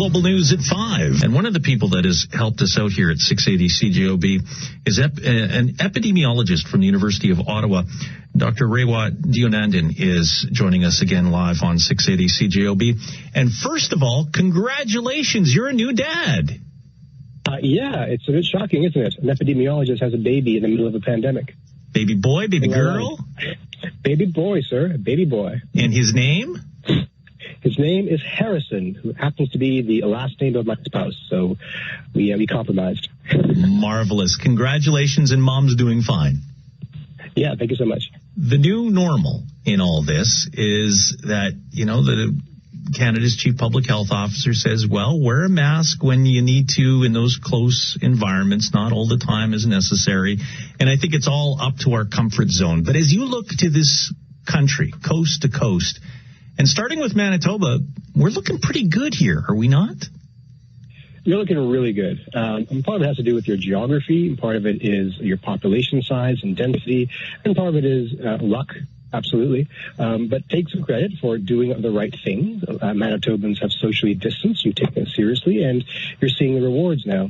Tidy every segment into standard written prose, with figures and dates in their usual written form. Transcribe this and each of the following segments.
Global News at 5. And one of the people that has helped us out here at 680 CJOB is an epidemiologist from the University of Ottawa. Dr. Raywat Deonandan is joining us again live on 680 CJOB. And first of all, congratulations, you're a new dad. Yeah, it's a bit shocking, isn't it? An epidemiologist has a baby in the middle of a pandemic. Baby boy, baby girl? Baby boy, sir, baby boy. And his name? His name is Harrison, who happens to be the last name of my spouse. So we compromised. Marvelous. Congratulations, and mom's doing fine. Yeah, thank you so much. The new normal in all this is that, the Canada's chief public health officer says, well, wear a mask when you need to in those close environments. Not all the time is necessary. And I think it's all up to our comfort zone. But as you look to this country, coast to coast, and starting with Manitoba, we're looking pretty good here, are we not? You're looking really good. And part of it has to do with your geography, and part of it is your population size and density, and part of it is luck. Absolutely. But take some credit for doing the right thing. Manitobans have socially distanced. You take that seriously, and you're seeing the rewards now.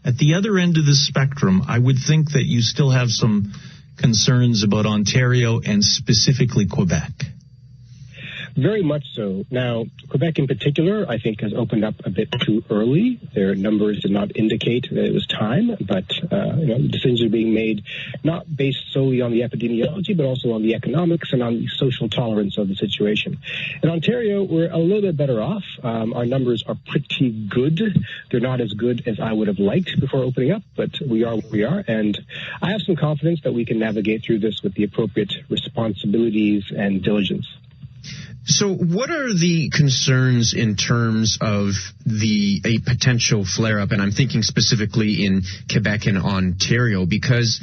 At the other end of the spectrum, I would think that you still have some concerns about Ontario and specifically Quebec. Very much so. Now, Quebec in particular, I think, has opened up a bit too early. Their numbers did not indicate that it was time, but decisions are being made not based solely on the epidemiology, but also on the economics and on the social tolerance of the situation. In Ontario, we're a little bit better off. Our numbers are pretty good. They're not as good as I would have liked before opening up, but we are where we are. And I have some confidence that we can navigate through this with the appropriate responsibilities and diligence. So what are the concerns in terms of a potential flare-up? And I'm thinking specifically in Quebec and Ontario, because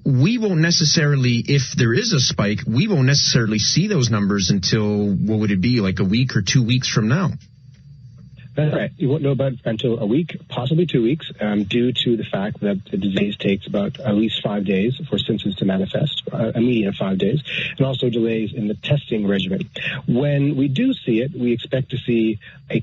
we won't necessarily, if there is a spike, we won't necessarily see those numbers until, what would it be, like a week or 2 weeks from now? That's right. You won't know about it until a week, possibly 2 weeks, due to the fact that the disease takes about at least 5 days for symptoms to manifest, a median of 5 days, and also delays in the testing regimen. When we do see it, we expect to see a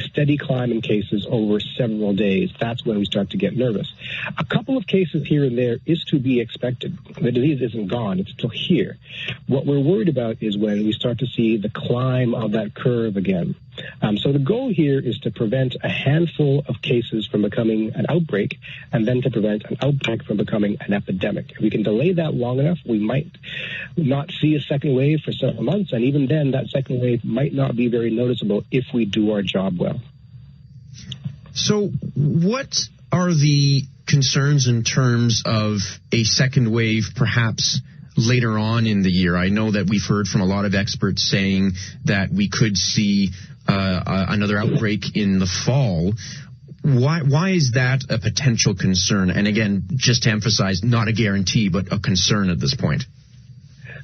steady climb in cases over several days. That's when we start to get nervous. A couple of cases here and there is to be expected. The disease isn't gone. It's still here. What we're worried about is when we start to see the climb of that curve again. So the goal here is to prevent a handful of cases from becoming an outbreak, and then to prevent an outbreak from becoming an epidemic. If we can delay that long enough, we might not see a second wave for several months, and even then, that second wave might not be very noticeable if we do our job well. So what are the concerns in terms of a second wave, perhaps later on in the year? I know that we've heard from a lot of experts saying that we could see another outbreak in the fall. Why is that a potential concern? And again, just to emphasize, not a guarantee, but a concern at this point.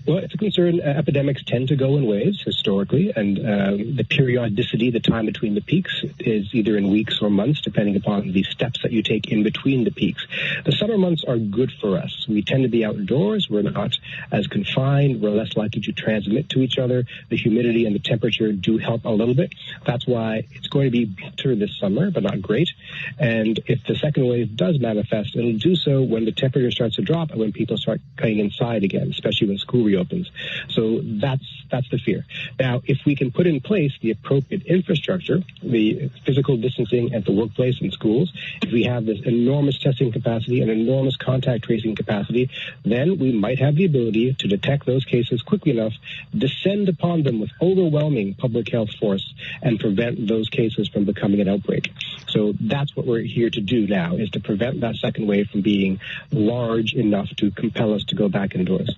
Well, it's a concern. Epidemics tend to go in waves historically, and the periodicity, the time between the peaks, is either in weeks or months, depending upon the steps that you take in between the peaks. The summer months are good for us. We tend to be outdoors. We're not as confined. We're less likely to transmit to each other. The humidity and the temperature do help a little bit. That's why it's going to be better this summer, but not great. And if the second wave does manifest, it'll do so when the temperature starts to drop and when people start going inside again, especially when school reopens. So that's the fear. Now, if we can put in place the appropriate infrastructure, the physical distancing at the workplace and schools, if we have this enormous testing capacity and enormous contact tracing capacity, then we might have the ability to detect those cases quickly enough, descend upon them with overwhelming public health force, and prevent those cases from becoming an outbreak. So that's what we're here to do now, is to prevent that second wave from being large enough to compel us to go back indoors.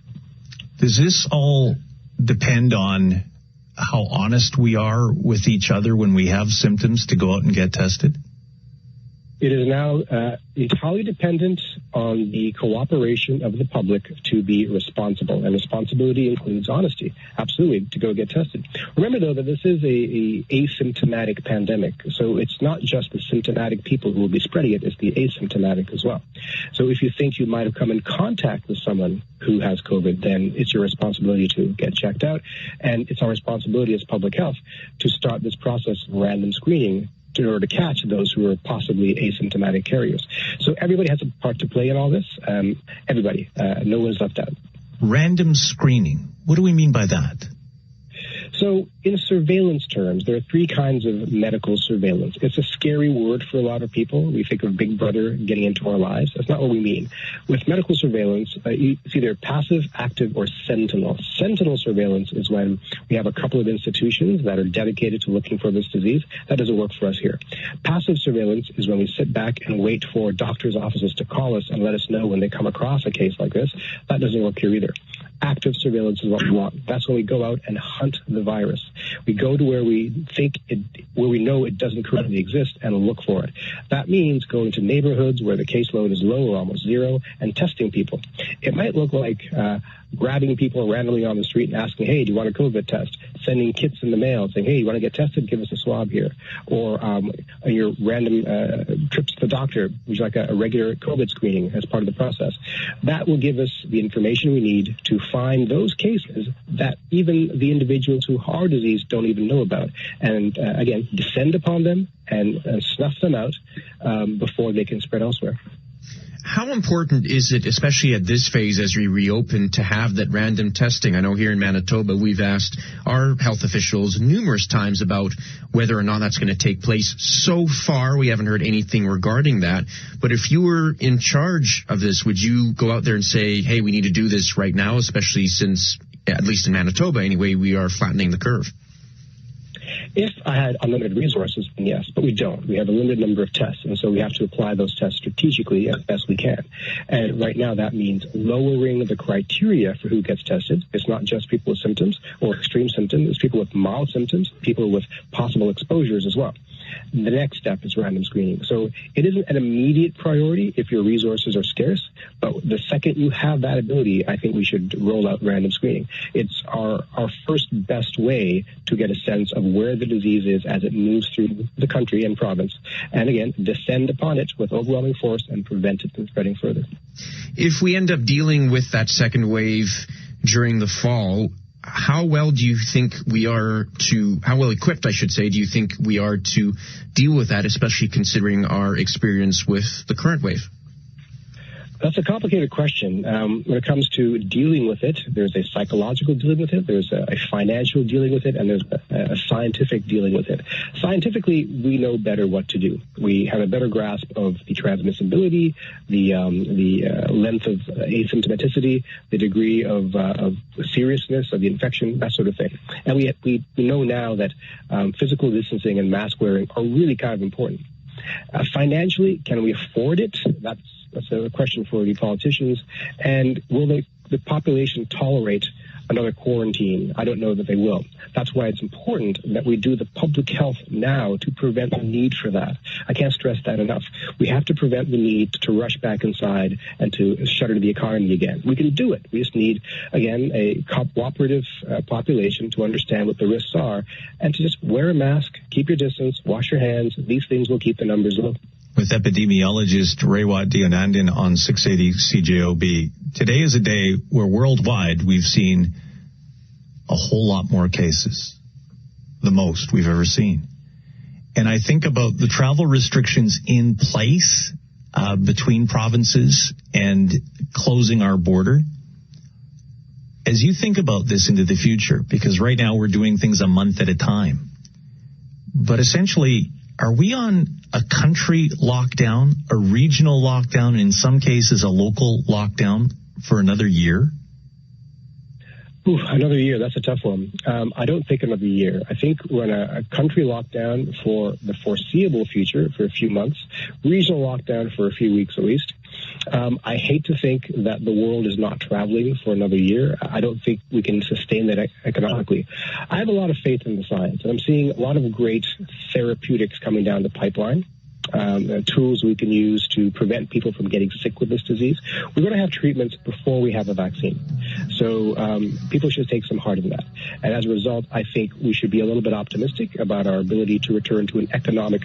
Does this all depend on how honest we are with each other when we have symptoms to go out and get tested? It is now entirely dependent on the cooperation of the public to be responsible, and responsibility includes honesty, absolutely, to go get tested. Remember, though, that this is a asymptomatic pandemic, so it's not just the symptomatic people who will be spreading it, it's the asymptomatic as well. So if you think you might have come in contact with someone who has COVID, then it's your responsibility to get checked out, and it's our responsibility as public health to start this process of random screening in order to catch those who are possibly asymptomatic carriers. So everybody has a part to play in all this. Everybody. No one's left out. Random screening. What do we mean by that? So in surveillance terms, there are three kinds of medical surveillance. It's a scary word for a lot of people. We think of Big Brother getting into our lives. That's not what we mean. With medical surveillance, it's either passive, active, or sentinel. Sentinel surveillance is when we have a couple of institutions that are dedicated to looking for this disease. That doesn't work for us here. Passive surveillance is when we sit back and wait for doctors' offices to call us and let us know when they come across a case like this. That doesn't work here either. Active surveillance is what we want. That's when we go out and hunt the virus. We go to where we know it doesn't currently exist and look for it. That means going to neighborhoods where the caseload is low or almost zero and testing people. It might look like grabbing people randomly on the street and asking, hey, do you want a COVID test? Sending kits in the mail saying, hey, you want to get tested? Give us a swab here. Or your random trips to the doctor, which is like a regular COVID screening as part of the process. That will give us the information we need to find those cases that even the individuals who are diseased don't even know about. And again, descend upon them and snuff them out before they can spread elsewhere. How important is it, especially at this phase as we reopen, to have that random testing? I know here in Manitoba, we've asked our health officials numerous times about whether or not that's going to take place. So far, we haven't heard anything regarding that. But if you were in charge of this, would you go out there and say, hey, we need to do this right now, especially since, at least in Manitoba anyway, we are flattening the curve? If I had unlimited resources, then yes, but we don't. We have a limited number of tests, and so we have to apply those tests strategically as best we can. And right now that means lowering the criteria for who gets tested. It's not just people with symptoms or extreme symptoms. It's people with mild symptoms, people with possible exposures as well. The next step is random screening. So it isn't an immediate priority if your resources are scarce, but the second you have that ability, I think we should roll out random screening. It's our first best way to get a sense of where the disease is as it moves through the country and province. And again, descend upon it with overwhelming force and prevent it from spreading further. If we end up dealing with that second wave during the fall, how well equipped, I should say, do you think we are to deal with that, especially considering our experience with the current wave? That's a complicated question. When it comes to dealing with it, there's a psychological dealing with it, there's a financial dealing with it, and there's a scientific dealing with it. Scientifically, we know better what to do. We have a better grasp of the transmissibility, the length of asymptomaticity, the degree of seriousness of the infection, that sort of thing. And we know now that physical distancing and mask wearing are really kind of important. Financially, can we afford it? That's a question for the politicians. And will the population tolerate another quarantine? I don't know that they will. That's why it's important that we do the public health now to prevent the need for that. I can't stress that enough. We have to prevent the need to rush back inside and to shutter the economy again. We can do it. We just need, again, a cooperative population to understand what the risks are and to just wear a mask, keep your distance, wash your hands. These things will keep the numbers low. With epidemiologist Raywat Deonandan on 680 CJOB. Today is a day where worldwide we've seen a whole lot more cases, the most we've ever seen. And I think about the travel restrictions in place between provinces and closing our border. As you think about this into the future, because right now we're doing things a month at a time, but essentially, are we on a country lockdown, a regional lockdown, and in some cases a local lockdown for another year? Another year, that's a tough one. I don't think another year. I think we're in a country lockdown for the foreseeable future, for a few months, regional lockdown for a few weeks at least. I hate to think that the world is not traveling for another year. I don't think we can sustain that economically. I have a lot of faith in the science, and I'm seeing a lot of great therapeutics coming down the pipeline. Tools we can use to prevent people from getting sick with this disease. We're going to have treatments before we have a vaccine. So people should take some heart in that. And as a result, I think we should be a little bit optimistic about our ability to return to an economic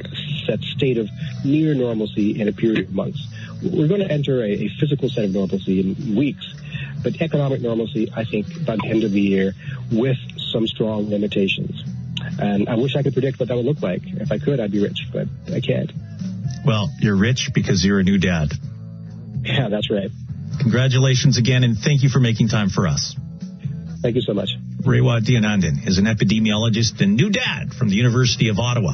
state of near normalcy in a period of months. We're going to enter a physical set of normalcy in weeks. But economic normalcy, I think, by the end of the year, with some strong limitations. And I wish I could predict what that would look like. If I could, I'd be rich, but I can't. Well, you're rich because you're a new dad. Yeah, that's right. Congratulations again, and thank you for making time for us. Thank you so much. Raywat Deonandan is an epidemiologist and new dad from the University of Ottawa.